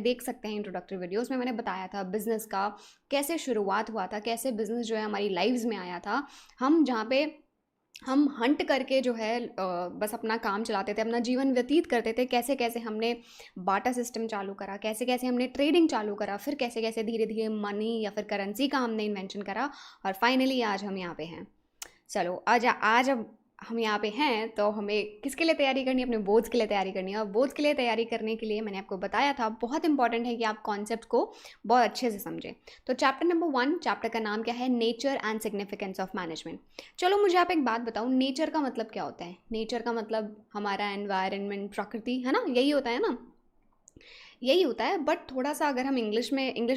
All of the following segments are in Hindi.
देख सकते हैं इंट्रोडक्टरी वीडियोस में मैंने बताया था बिज़नेस का कैसे शुरुआत हुआ था, कैसे बिज़नेस जो है हमारी लाइफ्स में आया था। हम जहाँ पे हम हंट करके जो है बस अपना काम चलाते थे, अपना जीवन व्यतीत करते थे, कैसे कैसे हमने बाटा सिस्टम चालू करा, कैसे कैसे हमने ट्रेडिंग चालू करा, फिर कैसे कैसे धीरे धीरे मनी या फिर करेंसी का हमने इन्वेंशन करा, और फाइनली आज हम यहाँ पे हैं। चलो आज अब हम यहाँ पे हैं तो हमें किसके लिए तैयारी करनी है? अपने बोर्ड्स के लिए तैयारी करनी है। और बोर्ड्स के लिए तैयारी करने के लिए मैंने आपको बताया था बहुत इंपॉर्टेंट है कि आप कॉन्सेप्ट को बहुत अच्छे से समझें। तो चैप्टर नंबर 1, चैप्टर का नाम क्या है? Nature and significance of management. चलो मुझे आप एक बात बताओ, नेचर का मतलब क्या होता है? नेचर का मतलब हमारा एनवायरनमेंट, प्रकृति, है ना? यही होता है ना, यही होता है। बट थोड़ा सा अगर हम इंग्लिश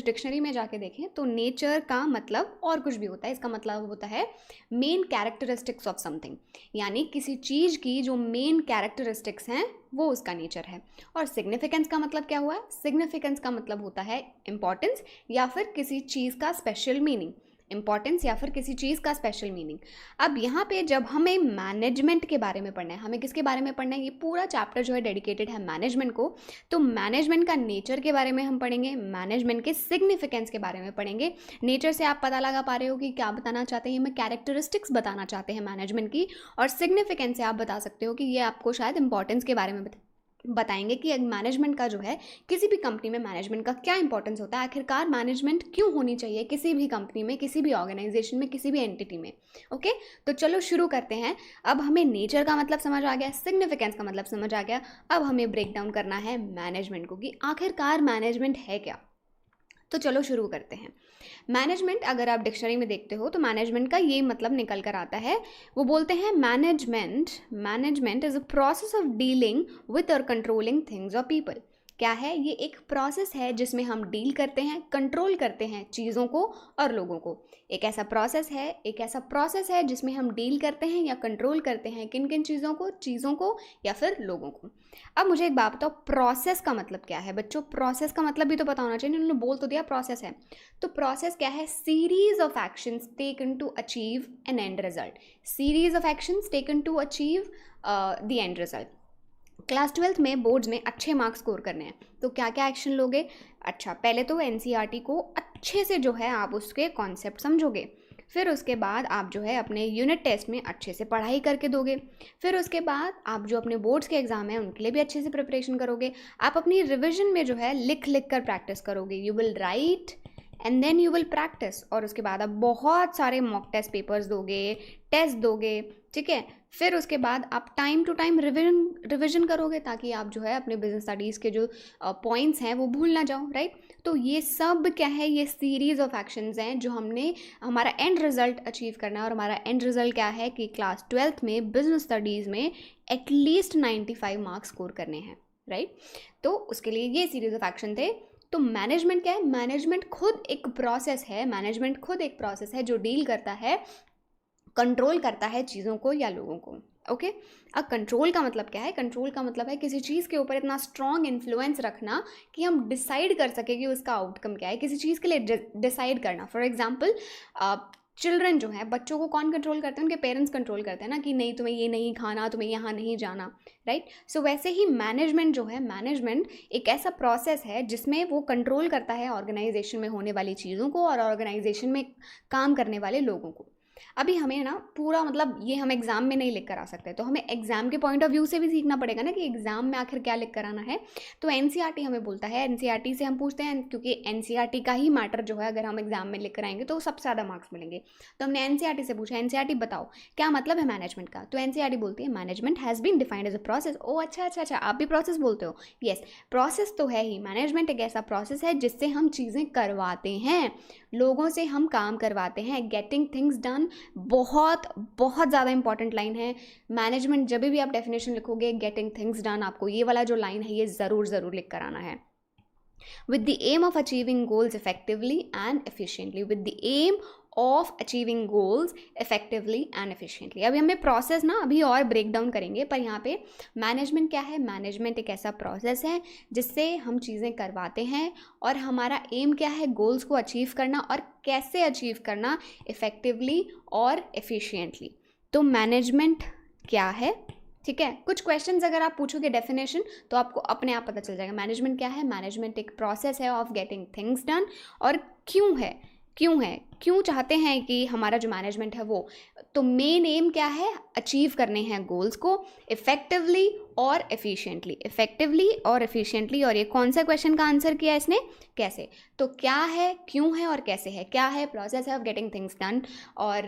डिक्शनरी में जाके देखें तो नेचर का मतलब और कुछ भी होता है। इसका मतलब होता है मेन कैरेक्टरिस्टिक्स ऑफ समथिंग, यानी किसी चीज़ की जो मेन कैरेक्टरिस्टिक्स हैं वो उसका नेचर है। और सिग्निफिकेंस का मतलब क्या हुआ? सिग्निफिकेंस का मतलब होता है इंपॉर्टेंस या फिर किसी चीज़ का स्पेशल मीनिंग। इंपॉर्टेंस या फिर किसी चीज़ का स्पेशल मीनिंग। अब यहाँ पे जब हमें मैनेजमेंट के बारे में पढ़ना है, हमें किसके बारे में पढ़ना है? ये पूरा चैप्टर जो है डेडिकेटेड है मैनेजमेंट को। तो मैनेजमेंट का नेचर के बारे में हम पढ़ेंगे, मैनेजमेंट के सिग्निफिकेंस के बारे में पढ़ेंगे। नेचर से आप पता लगा पा रहे हो कि क्या बताना चाहते हैं, हमें कैरेक्टरिस्टिक्स बताना चाहते हैं मैनेजमेंट की। और सिग्निफिकेंस से आप बता सकते हो कि ये आपको शायद इंपॉर्टेंस के बारे में बताएंगे कि मैनेजमेंट का जो है किसी भी कंपनी में मैनेजमेंट का क्या इंपॉर्टेंस होता है, आखिरकार मैनेजमेंट क्यों होनी चाहिए किसी भी कंपनी में, किसी भी ऑर्गेनाइजेशन में, किसी भी एंटिटी में। ओके, तो चलो शुरू करते हैं। अब हमें नेचर का मतलब समझ आ गया, सिग्निफिकेंस का मतलब समझ आ गया। अब हमें ब्रेक डाउन करना है मैनेजमेंट को कि आखिरकार मैनेजमेंट है क्या। तो चलो शुरू करते हैं। मैनेजमेंट अगर आप डिक्शनरी में देखते हो तो मैनेजमेंट का ये मतलब निकल कर आता है, वो बोलते हैं management is a process of dealing with और कंट्रोलिंग थिंग्स और पीपल। क्या है? ये एक प्रोसेस है जिसमें हम डील करते हैं, कंट्रोल करते हैं चीज़ों को और लोगों को। एक ऐसा प्रोसेस है जिसमें हम डील करते हैं या कंट्रोल करते हैं किन किन चीज़ों को या फिर लोगों को। अब मुझे एक बात बताओ, प्रोसेस का मतलब क्या है? बच्चों, प्रोसेस का मतलब भी तो पता होना चाहिए, उन्होंने बोल तो दिया प्रोसेस है। तो प्रोसेस क्या है? Series of actions taken to achieve an end result. Series of actions taken to achieve the end result. Class 12th में बोर्ड्स में अच्छे मार्क्स स्कोर करने हैं तो क्या क्या एक्शन लोगे? अच्छा, पहले तो एनसीईआरटी को अच्छे से जो है आप उसके कॉन्सेप्ट समझोगे, फिर उसके बाद आप जो है अपने यूनिट टेस्ट में अच्छे से पढ़ाई करके दोगे, फिर उसके बाद आप जो अपने बोर्ड्स के एग्ज़ाम हैं उनके लिए भी अच्छे से प्रिपरेशन करोगे। आप अपनी रिविजन में जो है लिख लिख कर प्रैक्टिस करोगे। You will write and then you will practice, और उसके बाद आप बहुत सारे मॉक टेस्ट पेपर्स दोगे, टेस्ट दोगे, ठीक है। फिर उसके बाद आप टाइम टू टाइम रिविजन करोगे ताकि आप जो है अपने बिजनेस स्टडीज़ के जो पॉइंट्स हैं वो भूल ना जाओ, राइट। तो ये सब क्या है? ये सीरीज़ ऑफ एक्शंस हैं जो हमने हमारा एंड रिजल्ट अचीव करना है। और हमारा एंड रिजल्ट क्या है कि क्लास 12th में बिजनेस स्टडीज़ में एटलीस्ट 95 मार्क्स स्कोर करने हैं, राइट। तो उसके लिए ये सीरीज़ ऑफ एक्शन थे। तो मैनेजमेंट क्या है? मैनेजमेंट खुद एक प्रोसेस है जो डील करता है, कंट्रोल करता है चीज़ों को या लोगों को। ओके, अब कंट्रोल का मतलब क्या है? कंट्रोल का मतलब है किसी चीज़ के ऊपर इतना स्ट्रॉन्ग इन्फ्लुएंस रखना कि हम डिसाइड कर सके कि उसका आउटकम क्या है, किसी चीज़ के लिए डिसाइड करना। फॉर एग्जाम्पल, चिल्ड्रन जो है, बच्चों को कौन कंट्रोल करते हैं? उनके पेरेंट्स कंट्रोल करते हैं ना, कि नहीं तुम्हें ये नहीं खाना, तुम्हें यहाँ नहीं जाना, राइट। सो वैसे ही मैनेजमेंट जो है, मैनेजमेंट एक ऐसा प्रोसेस है जिसमें वो कंट्रोल करता है ऑर्गेनाइजेशन में होने वाली चीज़ों को और ऑर्गेनाइजेशन में काम करने वाले लोगों को। अभी हमें ना पूरा मतलब ये हम एग्ज़ाम में नहीं लिख कर आ सकते, तो हमें एग्ज़ाम के पॉइंट ऑफ व्यू से भी सीखना पड़ेगा ना कि एग्ज़ाम में आखिर क्या लिख कर आना है। तो एनसीईआरटी हमें बोलता है, एनसीईआरटी से हम पूछते हैं, क्योंकि एनसीईआरटी का ही मैटर जो है अगर हम एग्ज़ाम में लिख कर आएंगे तो सबसे ज़्यादा मार्क्स मिलेंगे। तो हमने एनसीईआरटी से पूछा, एनसीईआरटी बताओ क्या मतलब है मैनेजमेंट का? तो एनसीईआरटी बोलती है management has been defined as a process. ओ अच्छा, आप भी प्रोसेस बोलते हो? यस, प्रोसेस तो है ही। मैनेजमेंट एक ऐसा प्रोसेस है जिससे हम चीज़ें करवाते हैं, लोगों से हम काम करवाते हैं, गेटिंग थिंग्स डन। बहुत ज़्यादा इंपॉर्टेंट लाइन है। मैनेजमेंट जब भी आप डेफिनेशन लिखोगे गेटिंग थिंग्स डन, आपको ये वाला जो लाइन है ये ज़रूर लिख कर आना है। with the aim of achieving goals effectively and efficiently, with the aim of achieving goals effectively and efficiently। अभी हमें प्रोसेस ना अभी और ब्रेक डाउन करेंगे, पर यहाँ पे मैनेजमेंट क्या है? मैनेजमेंट एक ऐसा प्रोसेस है जिससे हम चीज़ें करवाते हैं और हमारा एम क्या है? गोल्स को अचीव करना, और कैसे अचीव करना? इफ़ेक्टिवली और एफिशिएंटली। तो मैनेजमेंट क्या है? ठीक है। कुछ क्वेश्चंस अगर आप पूछोगे डेफिनेशन तो आपको अपने आप पता चल जाएगा मैनेजमेंट क्या है। मैनेजमेंट एक प्रोसेस है ऑफ गेटिंग थिंग्स डन। और क्यों चाहते हैं कि हमारा जो मैनेजमेंट है वो, तो मेन एम क्या है, अचीव करने हैं गोल्स को इफेक्टिवली और एफिशिएंटली। और ये कौन सा क्वेश्चन का आंसर किया इसने, कैसे। तो क्या है, क्यों है और कैसे है। क्या है, प्रोसेस है ऑफ गेटिंग थिंग्स डन। और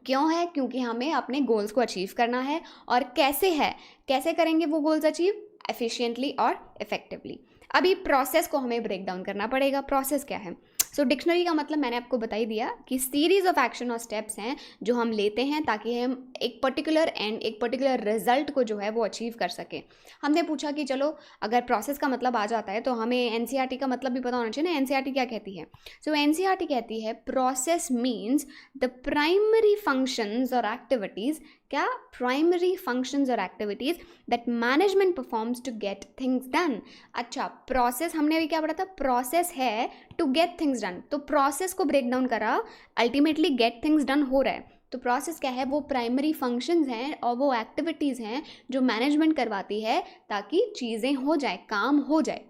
क्यों है, क्योंकि हमें अपने गोल्स को अचीव करना है। और कैसे है, कैसे करेंगे वो गोल्स अचीव, एफिशिएंटली और इफेक्टिवली। अभी प्रोसेस को हमें ब्रेक डाउन करना पड़ेगा। प्रोसेस क्या है, सो डिक्शनरी का मतलब मैंने आपको बता ही दिया कि सीरीज ऑफ एक्शन और स्टेप्स हैं जो हम लेते हैं ताकि हम एक पर्टिकुलर एंड, एक पर्टिकुलर रिजल्ट को जो है वो अचीव कर सकें। हमने पूछा कि चलो अगर प्रोसेस का मतलब आ जाता है तो हमें एनसीईआरटी का मतलब भी पता होना चाहिए ना। एनसीईआरटी क्या कहती है, सो एनसीईआरटी कहती है process means the primary functions और एक्टिविटीज़, क्या, प्राइमरी फंक्शंस और activities that management performs to get things done. अच्छा, प्रोसेस हमने अभी क्या पढ़ा था, प्रोसेस है टू गेट थिंग्स डन। तो प्रोसेस को ब्रेक डाउन करा, अल्टीमेटली गेट थिंग्स डन हो रहा है। तो प्रोसेस क्या है, वो प्राइमरी फंक्शंस हैं और वो एक्टिविटीज़ हैं जो मैनेजमेंट करवाती है ताकि चीज़ें हो जाए, काम हो जाए।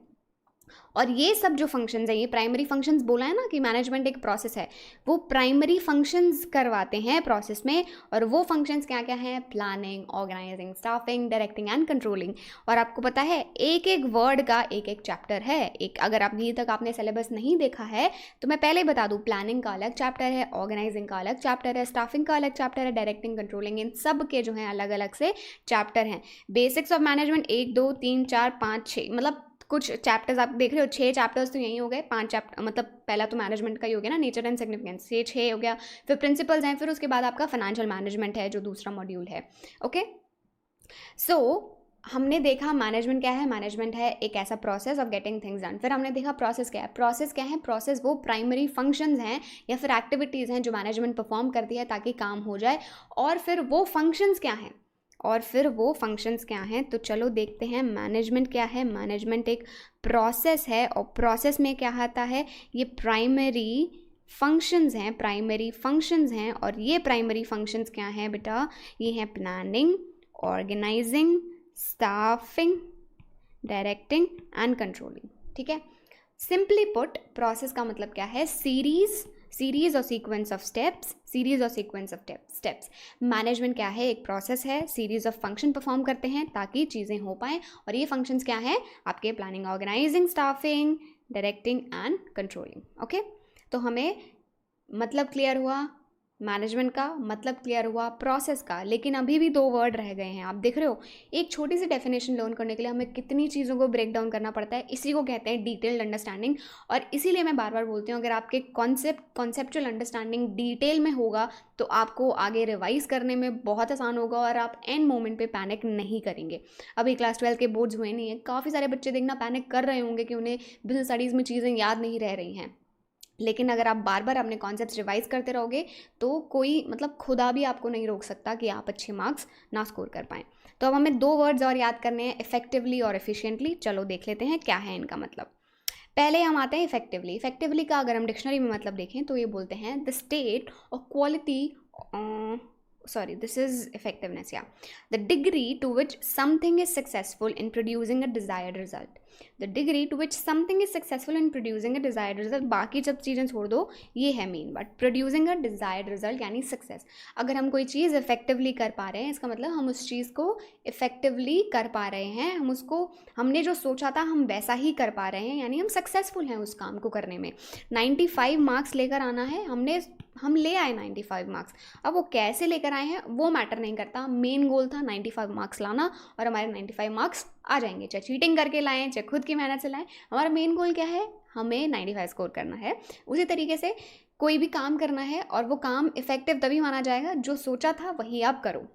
और ये सब जो फंक्शंस है, ये प्राइमरी फंक्शंस बोला है ना कि मैनेजमेंट एक प्रोसेस है, वो प्राइमरी फंक्शंस करवाते हैं प्रोसेस में। और वो फंक्शंस क्या क्या हैं, planning, organizing, staffing, directing and controlling. और आपको पता है एक एक वर्ड का एक एक चैप्टर है। एक अगर अभी तक आपने सिलेबस नहीं देखा है तो मैं पहले बता दूँ, प्लानिंग का अलग चैप्टर है, ऑर्गेनाइजिंग का अलग चैप्टर है, स्टाफिंग का अलग चैप्टर है, डायरेक्टिंग, कंट्रोलिंग, इन सब के जो हैं अलग अलग से चैप्टर हैं। बेसिक्स ऑफ मैनेजमेंट 1 2 3 4 5 6, मतलब कुछ चैप्टर्स आप देख रहे हो, 6 चैप्टर्स तो यही हो गए। 5 चैप्टर मतलब पहला तो मैनेजमेंट का ही हो गया ना, नेचर एंड सिग्निफिकेंस, ये 6 हो गया। फिर प्रिंसिपल्स हैं, फिर उसके बाद आपका फाइनेंशियल मैनेजमेंट है जो दूसरा मॉड्यूल है। ओके, सो हमने देखा मैनेजमेंट क्या है। मैनेजमेंट है एक ऐसा process of getting things done. फिर हमने देखा प्रोसेस क्या है। प्रोसेस क्या है, प्रोसेस वो प्राइमरी फंक्शंस हैं या फिर एक्टिविटीज़ हैं जो मैनेजमेंट परफॉर्म करती है ताकि काम हो जाए। और फिर वो फंक्शंस क्या हैं, तो चलो देखते हैं मैनेजमेंट क्या है। मैनेजमेंट एक प्रोसेस है और प्रोसेस में क्या आता है, ये प्राइमरी फंक्शंस हैं। और ये प्राइमरी फंक्शंस क्या हैं बेटा, ये हैं planning, organizing, staffing, directing and controlling. ठीक है, सिंपली पुट प्रोसेस का मतलब क्या है, सीरीज और सीक्वेंस ऑफ स्टेप्स। मैनेजमेंट क्या है, एक प्रोसेस है, सीरीज ऑफ फंक्शन परफॉर्म करते हैं ताकि चीज़ें हो पाएँ। और ये फंक्शंस क्या हैं, आपके planning, organizing, staffing, directing and controlling. Okay, तो हमें मतलब क्लियर हुआ, मैनेजमेंट का मतलब क्लियर हुआ, प्रोसेस का। लेकिन अभी भी 2 वर्ड रह गए हैं। आप देख रहे हो एक छोटी सी डेफिनेशन लर्न करने के लिए हमें कितनी चीज़ों को ब्रेक डाउन करना पड़ता है। इसी को कहते हैं डिटेल्ड अंडरस्टैंडिंग। और इसीलिए मैं बार बार बोलती हूँ, अगर आपके कॉन्सेप्चुअल अंडरस्टैंडिंग डिटेल में होगा तो आपको आगे रिवाइज करने में बहुत आसान होगा और आप एंड मोमेंट पे पैनिक नहीं करेंगे। अभी क्लास 12 के बोर्ड्स हुए नहीं है, काफ़ी सारे बच्चे देखना पैनिक कर रहे होंगे कि उन्हें बिजनेस स्टडीज़ में चीज़ें याद नहीं रह रही हैं। लेकिन अगर आप बार बार अपने कॉन्सेप्ट्स रिवाइज करते रहोगे तो कोई मतलब खुदा भी आपको नहीं रोक सकता कि आप अच्छे मार्क्स ना स्कोर कर पाएँ। तो अब हमें 2 वर्ड्स और याद करने हैं, इफेक्टिवली और एफिशिएंटली। चलो देख लेते हैं क्या है इनका मतलब। पहले हम आते हैं इफेक्टिवली। इफेक्टिवली का अगर हम डिक्शनरी में मतलब देखें तो ये बोलते हैं द स्टेट और quality, this is effectiveness, yeah. The degree to which something is successful in producing a desired result. The degree to which something is successful in producing a desired result. बाकी सब चीज़ें छोड़ दो, ये है मेन बात। प्रोड्यूसिंग अ डिज़ायर्ड रिजल्ट यानी सक्सेस। अगर हम कोई चीज़ इफेक्टिवली कर पा रहे हैं, इसका मतलब हम उस चीज़ को इफेक्टिवली कर पा रहे हैं। हमने जो सोचा था हम वैसा ही कर पा रहे हैं, यानी हम सक्सेसफुल हैं उस काम को करने में। 95 मार्क्स लेकर आना है, हम ले आए 95 मार्क्स। अब वो कैसे लेकर आए हैं वो मैटर नहीं करता, मेन गोल था 95 मार्क्स लाना और हमारे 95 मार्क्स आ जाएंगे। चाहे चीटिंग करके लाएं, चाहे खुद की मेहनत से लाएं, हमारा मेन गोल क्या है, हमें 95 स्कोर करना है। उसी तरीके से कोई भी काम करना है और वो काम इफेक्टिव तभी माना जाएगा जो सोचा था वही आप करो।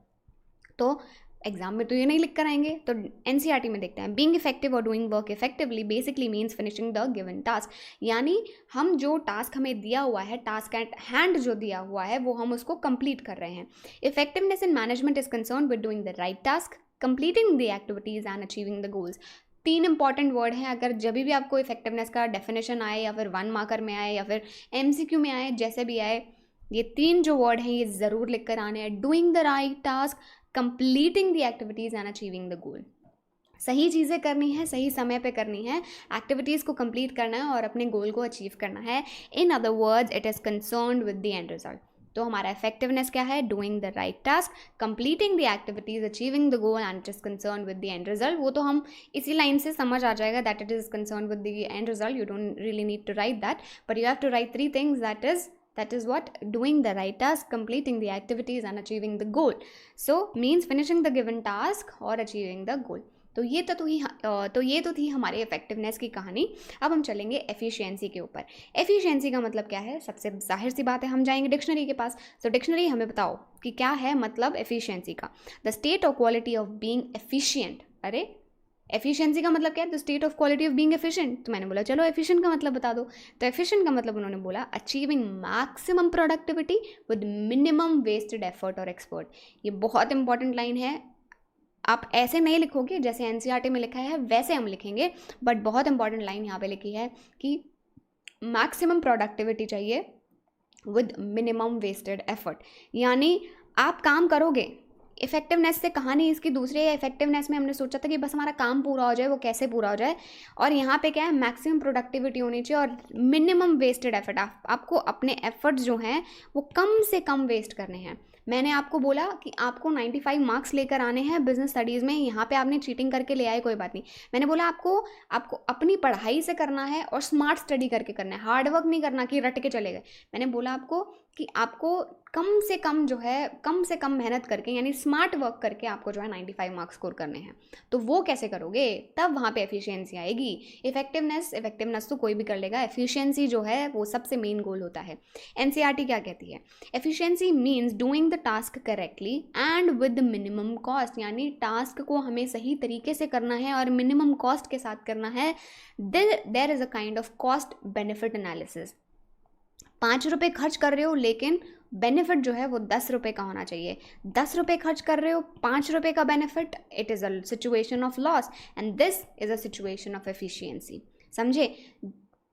तो एग्जाम में तो ये नहीं लिख कर आएंगे। तो एनसीईआरटी में देखते हैं, बीइंग इफेक्टिव और doing work effectively basically means finishing the given task. यानी हम जो टास्क हमें दिया हुआ है, टास्क एट हैंड जो दिया हुआ है, वो हम उसको कंप्लीट कर रहे हैं। Effectiveness in management is concern with doing the right task, completing the activities and achieving the goals. 3 important word हैं। अगर जब भी आपको इफेक्टिवनेस का डेफिनेशन आए या फिर 1 मार्कर में आए या फिर MCQ में आए, जैसे भी आए, ये 3 जो वर्ड हैं ये ज़रूर लिख कर आने हैं। Doing the right task, completing the activities and achieving the गोल। सही चीज़ें करनी है, सही समय पे करनी है, एक्टिविटीज़ को कंप्लीट करना है और अपने गोल को अचीव करना है। In other words it is concerned with the end result. तो हमारा इफेक्टिवनेस क्या है? Doing the right task, completing the activities, achieving the goal and it is concern with the end result. वो तो हम इसी लाइन से समझ आ जाएगा that it is concern with the end result. You don't really need to write that, but you have to write 3 things, that is what? Doing the right task, completing the activities and achieving the goal. So means finishing the given task or achieving the goal. तो ये तो थी हमारे इफेक्टिवनेस की कहानी। अब हम चलेंगे एफिशिएंसी के ऊपर। एफिशिएंसी का मतलब क्या है? सबसे जाहिर सी बात है, हम जाएंगे डिक्शनरी के पास। तो डिक्शनरी हमें बताओ कि क्या है मतलब एफिशिएंसी का। The state of quality of being efficient. अरे एफिशिएंसी का मतलब क्या है? The state of quality of being efficient. तो मैंने बोला चलो एफिशिएंट का मतलब बता दो। तो एफिशिएंट का मतलब उन्होंने बोला achieving maximum productivity with minimum wasted effort और एक्सपर्ट। ये बहुत इंपॉर्टेंट लाइन है। आप ऐसे नहीं लिखोगे जैसे एनसीईआरटी में लिखा है वैसे हम लिखेंगे, बट बहुत इंपॉर्टेंट लाइन यहाँ पे लिखी है कि मैक्सिमम प्रोडक्टिविटी चाहिए विद मिनिमम वेस्टेड एफर्ट। यानी आप काम करोगे, इफेक्टिवनेस से कहानी इसकी दूसरी है। इफेक्टिवनेस में हमने सोचा था कि बस हमारा काम पूरा हो जाए, वो कैसे पूरा हो जाए, और यहाँ पे क्या है? मैक्सिमम प्रोडक्टिविटी होनी चाहिए और मिनिमम वेस्टेड एफर्ट। आपको अपने एफर्ट्स जो हैं वो कम से कम वेस्ट करने हैं। मैंने आपको बोला कि आपको 95 मार्क्स लेकर आने हैं बिजनेस स्टडीज़ में। यहाँ पे आपने चीटिंग करके ले आए, कोई बात नहीं। मैंने बोला आपको अपनी पढ़ाई से करना है और स्मार्ट स्टडी करके करना है, हार्ड वर्क नहीं करना कि रट के चले गए। मैंने बोला आपको कि आपको कम से कम जो है, कम से कम मेहनत करके यानी स्मार्ट वर्क करके आपको जो है 95 मार्क्स स्कोर करने हैं। तो वो कैसे करोगे? तब वहाँ पे एफिशिएंसी आएगी। इफेक्टिवनेस तो कोई भी कर लेगा, एफिशिएंसी जो है वो सबसे मेन गोल होता है। एनसीईआरटी क्या कहती है? Efficiency means doing the task correctly and with minimum cost. यानी टास्क को हमें सही तरीके से करना है और मिनिमम कॉस्ट के साथ करना है। There is a kind of cost benefit analysis. 5 रुपये खर्च कर रहे हो लेकिन बेनिफिट जो है वो 10 रुपये का होना चाहिए। 10 रुपये खर्च कर रहे हो, 5 रुपये का benefit, it is a situation of loss and this is a situation of efficiency. समझे?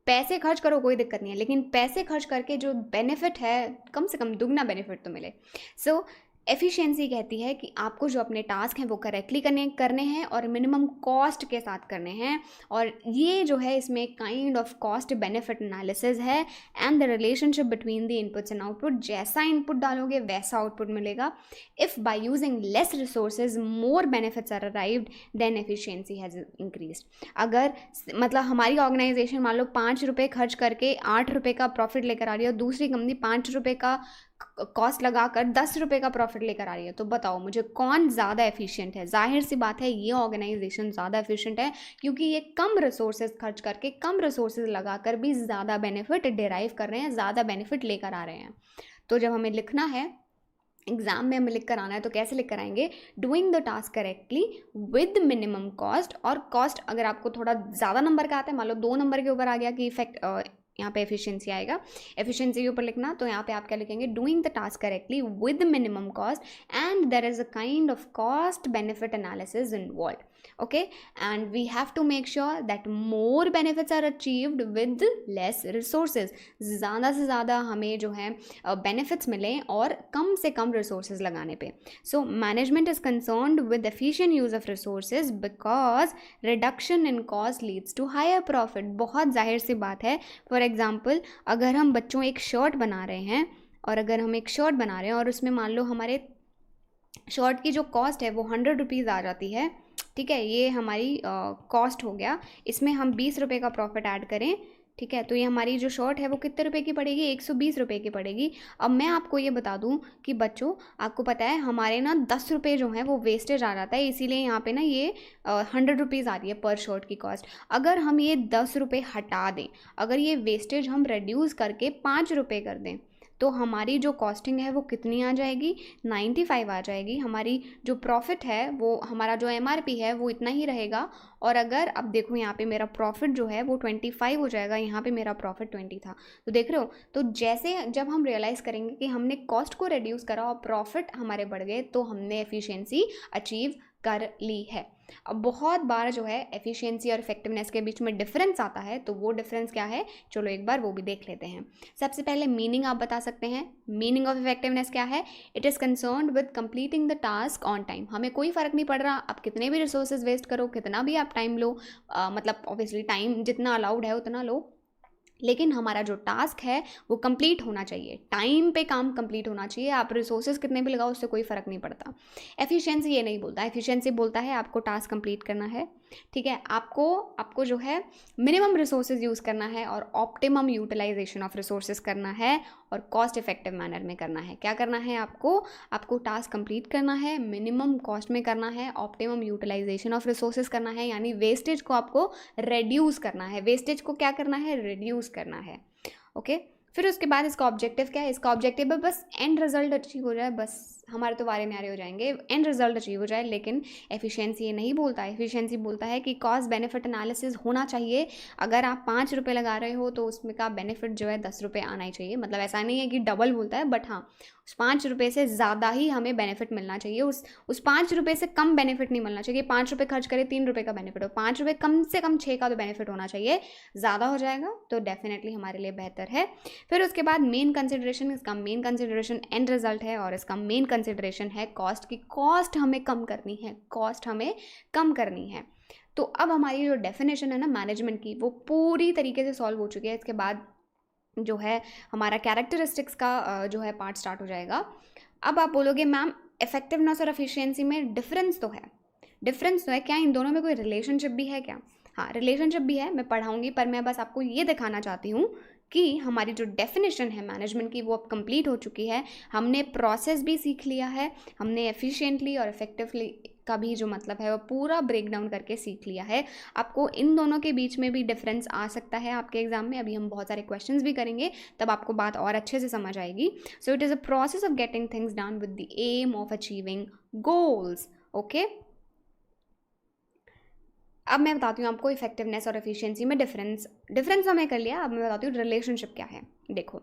पैसे खर्च करो कोई दिक्कत नहीं है, लेकिन पैसे खर्च करके जो बेनिफिट है कम से कम दुगना बेनिफिट तो मिले। सो एफिशिएंसी कहती है कि आपको जो अपने टास्क हैं वो करेक्टली करने हैं और मिनिमम कॉस्ट के साथ करने हैं। और ये जो है इसमें kind of cost benefit analysis है and the relationship between the inputs and output. जैसा इनपुट डालोगे वैसा आउटपुट मिलेगा। If by using less resources more benefits are arrived then efficiency has increased. अगर मतलब हमारी ऑर्गेनाइजेशन मान लो 5 रुपये खर्च करके 8 रुपये का प्रॉफिट लेकर आ रही है और दूसरी कंपनी 5 रुपये का कॉस्ट लगाकर 10 रुपये का प्रॉफिट लेकर आ रही है, तो बताओ मुझे कौन ज़्यादा एफिशिएंट है? जाहिर सी बात है ये ऑर्गेनाइजेशन ज़्यादा एफिशिएंट है, क्योंकि ये कम रिसोर्सेज खर्च करके, कम रिसोर्सेज लगाकर भी ज़्यादा बेनिफिट डिराइव कर रहे हैं, ज़्यादा बेनिफिट लेकर आ रहे हैं। तो जब हमें लिखना है, एग्जाम में हमें लिख कर आना है, तो कैसे लिख कर आएंगे? Doing the task correctly with minimum cost. और कॉस्ट अगर आपको थोड़ा ज़्यादा नंबर का आता है, मान लो 2 नंबर के ऊपर आ गया कि यहाँ पे एफिशिएंसी आएगा, एफिशिएंसी के ऊपर लिखना, तो यहाँ पे आप क्या लिखेंगे? Doing the task correctly with minimum cost and there is a kind of cost benefit analysis involve. Okay, and we have to make sure that more benefits are achieved with less resources. ज़्यादा से ज़्यादा हमें जो है बेनिफिट्स मिलें और कम से कम रिसोर्सेज लगाने पे। So management is concerned with efficient use of resources because reduction in cost leads to higher profit. बहुत जाहिर सी बात है। फॉर एग्जाम्पल, अगर हम बच्चों एक शर्ट बना रहे हैं और उसमें मान लो हमारे शर्ट की जो कॉस्ट है वो 100 रुपीज़ आ जाती है, ठीक है, ये हमारी कॉस्ट हो गया। इसमें हम 20 रुपये का प्रॉफिट ऐड करें, ठीक है, तो ये हमारी जो शर्ट है वो कितने रुपए की पड़ेगी? 120 रुपये की पड़ेगी। अब मैं आपको ये बता दूं कि बच्चों, आपको पता है हमारे ना 10 रुपये जो हैं वो वेस्टेज आ जाता है, इसीलिए यहाँ पे ना ये 100 रुपीज़ आ रही है पर शर्ट की कॉस्ट। अगर हम ये 10 रुपये हटा दें, अगर ये वेस्टेज हम रिड्यूस करके 5 रुपये कर दें, तो हमारी जो कॉस्टिंग है वो कितनी आ जाएगी? 95 आ जाएगी। हमारी जो प्रॉफिट है वो, हमारा जो एमआरपी है वो इतना ही रहेगा। और अगर अब देखो यहाँ पे मेरा प्रॉफिट जो है वो 25 हो जाएगा, यहाँ पे मेरा प्रॉफिट 20 था। तो देख रहे हो? तो जैसे जब हम रियलाइज़ करेंगे कि हमने कॉस्ट को रिड्यूस करा और प्रॉफिट हमारे बढ़ गए, तो हमने एफिशिएंसी अचीव कर ली है। अब बहुत बार जो है एफिशिएंसी और इफेक्टिवनेस के बीच में डिफरेंस आता है, तो वो डिफरेंस क्या है, चलो एक बार वो भी देख लेते हैं। सबसे पहले मीनिंग आप बता सकते हैं। मीनिंग ऑफ इफेक्टिवनेस क्या है? It is concerned with completing the task on time. हमें कोई फ़र्क नहीं पड़ रहा आप कितने भी रिसोर्सेज वेस्ट करो, कितना भी आप टाइम लो, मतलब ऑब्वियसली टाइम जितना अलाउड है उतना लो, लेकिन हमारा जो टास्क है वो कंप्लीट होना चाहिए, टाइम पे काम कंप्लीट होना चाहिए। आप रिसोर्सेज कितने भी लगाओ उससे कोई फ़र्क नहीं पड़ता। एफिशिएंसी ये नहीं बोलता, एफिशिएंसी बोलता है आपको टास्क कंप्लीट करना है, ठीक है, आपको जो है मिनिमम रिसोर्सेज यूज़ करना है और ऑप्टिमम यूटिलाइजेशन ऑफ रिसोर्सेज करना है और कॉस्ट इफेक्टिव मैनर में करना है। क्या करना है आपको टास्क कंप्लीट करना है, मिनिमम कॉस्ट में करना है, ऑप्टिमम यूटिलाइजेशन ऑफ रिसोर्सेज करना है, यानी वेस्टेज को आपको रेड्यूस करना है। वेस्टेज को क्या करना है? रिड्यूस करना है। ओके, फिर उसके बाद इसका ऑब्जेक्टिव क्या है? इसका ऑब्जेक्टिव है बस एंड रिजल्ट अचीव हो जाए, बस हमारे तो वारे न्यारे हो जाएंगे, एंड रिजल्ट अचीव हो जाए। लेकिन एफिशिएंसी ये नहीं बोलता है। एफिशिएंसी बोलता है कि कॉस्ट बेनिफिट एनालिसिस होना चाहिए। अगर आप 5 रुपये लगा रहे हो तो उसमें का बेनिफिट जो है 10 रुपये आना ही चाहिए। मतलब ऐसा नहीं है कि डबल बोलता है, बट हाँ, उस 5 रुपये से ज़्यादा ही हमें बेनिफिट मिलना चाहिए। उस 5 रुपये से कम बेनिफिट नहीं मिलना चाहिए। 5 रुपये खर्च करें 3 रुपये का बेनिफिट हो, 5 रुपये कम से कम 6 का तो बेनिफिट होना चाहिए। ज़्यादा हो जाएगा तो डेफिनेटली हमारे लिए बेहतर है। फिर उसके बाद मेन कंसिडरेशन, इसका मेन कंसिडरेशन एंड रिजल्ट है और इसका मेन कंसिडरेशन है कॉस्ट की। कॉस्ट हमें कम करनी है, कॉस्ट हमें कम करनी है। तो अब हमारी जो डेफिनेशन है ना मैनेजमेंट की, वो पूरी तरीके से सॉल्व हो चुकी है। इसके बाद जो है हमारा कैरेक्टरिस्टिक्स का जो है पार्ट स्टार्ट हो जाएगा। अब आप बोलोगे मैम इफेक्टिवनेस और एफिशिएंसी में डिफरेंस तो है, डिफरेंस तो है, क्या इन दोनों में कोई रिलेशनशिप भी है क्या? हाँ, रिलेशनशिप भी है, मैं पढ़ाऊँगी, पर मैं बस आपको ये दिखाना चाहती हूँ कि हमारी जो डेफिनेशन है मैनेजमेंट की वो अब कंप्लीट हो चुकी है। हमने प्रोसेस भी सीख लिया है, हमने एफिशिएंटली और इफेक्टिवली का भी जो मतलब है वो पूरा ब्रेक डाउन करके सीख लिया है। आपको इन दोनों के बीच में भी डिफरेंस आ सकता है आपके एग्जाम में। अभी हम बहुत सारे क्वेश्चंस भी करेंगे, तब आपको बात और अच्छे से समझ आएगी। So it is a process of getting things done with the aim of achieving goals. Okay, अब मैं बताती हूँ आपको इफेक्टिवनेस और एफिशिएंसी में डिफरेंस तो हमने कर लिया। अब मैं बताती हूँ रिलेशनशिप क्या है। देखो,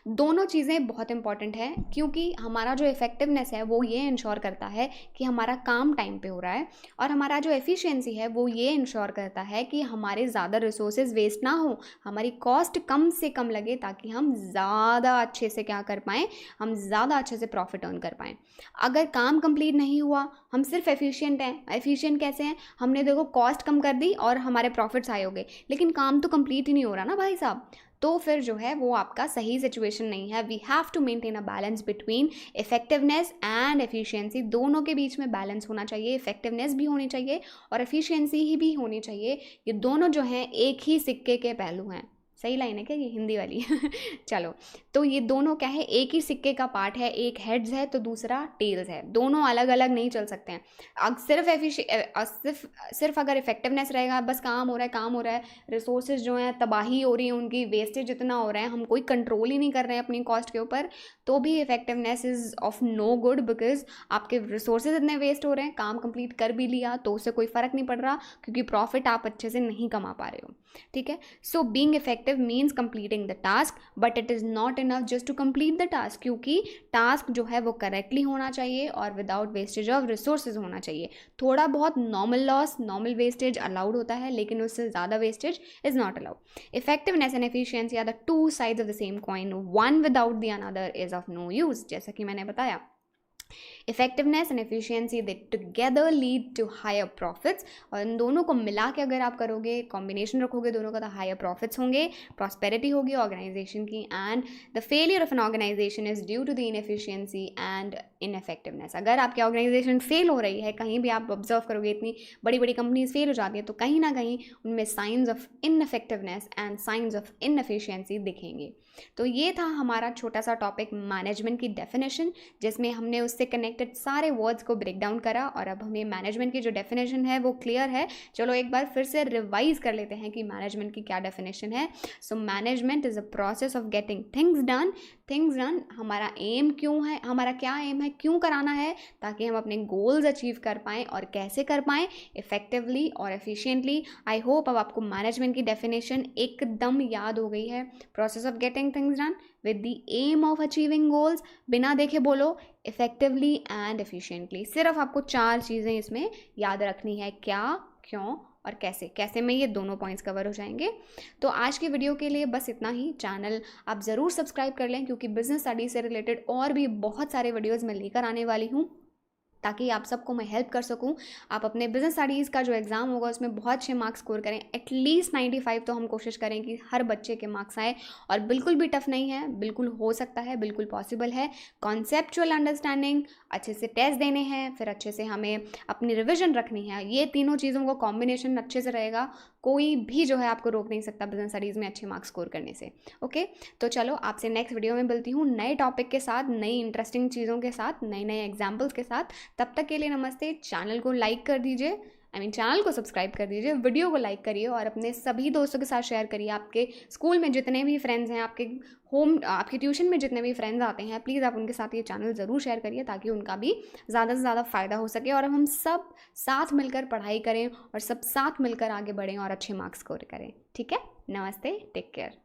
दोनों चीज़ें बहुत इंपॉर्टेंट है, क्योंकि हमारा जो इफेक्टिवनेस है वो ये इंश्योर करता है कि हमारा काम टाइम पे हो रहा है, और हमारा जो एफिशिएंसी है वो ये इंश्योर करता है कि हमारे ज़्यादा रिसोर्सेज वेस्ट ना हो, हमारी कॉस्ट कम से कम लगे, ताकि हम ज़्यादा अच्छे से क्या कर पाएँ, हम ज़्यादा अच्छे से प्रॉफिट अर्न कर पाएँ। अगर काम कंप्लीट नहीं हुआ, हम सिर्फ एफिशिएंट हैं, एफिशिएंट कैसे हैं, हमने देखो कॉस्ट कम कर दी और हमारे प्रॉफिट्स आए होंगे, लेकिन काम तो कंप्लीट ही नहीं हो रहा ना भाई साहब, तो फिर जो है वो आपका सही सिचुएशन नहीं है। We have to maintain a balance between effectiveness and efficiency. दोनों के बीच में बैलेंस होना चाहिए, इफेक्टिवनेस भी होनी चाहिए और एफिशिएंसी ही भी होनी चाहिए। ये दोनों जो हैं एक ही सिक्के के पहलू हैं। सही लाइन है क्या ये हिंदी वाली? चलो, तो ये दोनों क्या है, एक ही सिक्के का पार्ट है, एक हेड्स है तो दूसरा टेल्स है, दोनों अलग अलग नहीं चल सकते हैं। अब सिर्फ अगर इफेक्टिवनेस रहेगा, बस काम हो रहा है, रिसोर्सेज जो हैं तबाही हो रही है, उनकी वेस्टेज इतना हो रहा है, हम कोई कंट्रोल ही नहीं कर रहे हैं अपनी कॉस्ट के ऊपर, तो भी effectiveness is of no good, because आपके रिसोर्सेज इतने वेस्ट हो रहे हैं। काम कंप्लीट कर भी लिया तो उससे कोई फ़र्क नहीं पड़ रहा, क्योंकि प्रॉफिट आप अच्छे से नहीं कमा पा रहे हो। ठीक है, so being effective means completing the task, but it is not enough just to complete the task, क्योंकि टास्क जो है वो करेक्टली होना चाहिए और विदाउट वेस्टेज ऑफ रिसोर्सेज होना चाहिए। थोड़ा बहुत normal loss, normal wastage allowed होता है, लेकिन उससे ज़्यादा wastage is not allowed. Effectiveness and efficiency are the two sides of the same coin, one without the another is of no use. जैसा कि मैंने बताया, effectiveness and efficiency they together lead to higher profits, और इन दोनों को मिला के अगर आप करोगे, कॉम्बिनेशन रखोगे दोनों का, तो हायर प्रॉफिट्स होंगे, प्रॉस्पेरिटी होगी ऑर्गेनाइजेशन की। And the failure of an organisation is due to the inefficiency and ineffectiveness. अगर आपकी ऑर्गेनाइजेशन फेल हो रही है, कहीं भी आप ऑब्जर्व करोगे इतनी बड़ी बड़ी कंपनीज फेल हो जाती है, तो कहीं ना कहीं उनमें science of ineffectiveness and science of inefficiency दिखेंगे। तो ये था हमारा छोटा सा टॉपिक मैनेजमेंट की डेफिनेशन, जिसमें हमने उससे कनेक्टेड सारे वर्ड्स को ब्रेक डाउन करा, और अब हमें मैनेजमेंट की जो डेफिनेशन है वो क्लियर है। चलो एक बार फिर से रिवाइज कर लेते हैं कि मैनेजमेंट की क्या डेफिनेशन है। So management is a process of getting things done things done. हमारा एम क्यों है, हमारा क्या एम है, क्यों कराना है, ताकि हम अपने गोल्स अचीव कर पाएँ, और कैसे कर पाएँ, इफ़ेक्टिवली और एफिशिएंटली। आई होप अब आपको मैनेजमेंट की डेफिनेशन एकदम याद हो गई है। Process of getting things done with the aim of achieving goals. बिना देखे बोलो, इफ़ेक्टिवली एंड एफिशिएंटली। सिर्फ आपको 4 चीज़ें इसमें याद रखनी है, क्या, क्यों और कैसे। कैसे में ये दोनों पॉइंट्स कवर हो जाएंगे। तो आज की वीडियो के लिए बस इतना ही। चैनल आप ज़रूर सब्सक्राइब कर लें, क्योंकि बिजनेस स्टडीज से रिलेटेड और भी बहुत सारे वीडियोज़ मैं लेकर आने वाली हूँ, ताकि आप सबको मैं हेल्प कर सकूं। आप अपने बिजनेस स्टडीज़ का जो एग्ज़ाम होगा उसमें बहुत अच्छे मार्क्स स्कोर करें, एटलीस्ट 95 तो हम कोशिश करें कि हर बच्चे के मार्क्स आए। और बिल्कुल भी टफ नहीं है, बिल्कुल हो सकता है, बिल्कुल पॉसिबल है। कॉन्सेप्चुअल अंडरस्टैंडिंग, अच्छे से टेस्ट देने हैं, फिर अच्छे से हमें अपनी रिविजन रखनी है। ये तीनों चीज़ों का कॉम्बिनेशन अच्छे से रहेगा, कोई भी जो है आपको रोक नहीं सकता बिजनेस स्टडीज़ में अच्छे मार्क्स स्कोर करने से। ओके, तो चलो आपसे नेक्स्ट वीडियो में मिलती हूँ, नए टॉपिक के साथ, नई इंटरेस्टिंग चीज़ों के साथ, नए नए एग्जाम्पल्स के साथ। तब तक के लिए नमस्ते। चैनल को लाइक कर दीजिए, चैनल को सब्सक्राइब कर दीजिए, वीडियो को लाइक करिए और अपने सभी दोस्तों के साथ शेयर करिए। आपके स्कूल में जितने भी फ्रेंड्स हैं, आपके ट्यूशन में जितने भी फ्रेंड्स आते हैं, प्लीज़ आप उनके साथ ये चैनल ज़रूर शेयर करिए, ताकि उनका भी ज़्यादा से ज़्यादा फ़ायदा हो सके, और हम सब साथ मिलकर पढ़ाई करें और सब साथ मिलकर आगे बढ़ें और अच्छे मार्क्स स्कोर करें। ठीक है, नमस्ते, टेक केयर।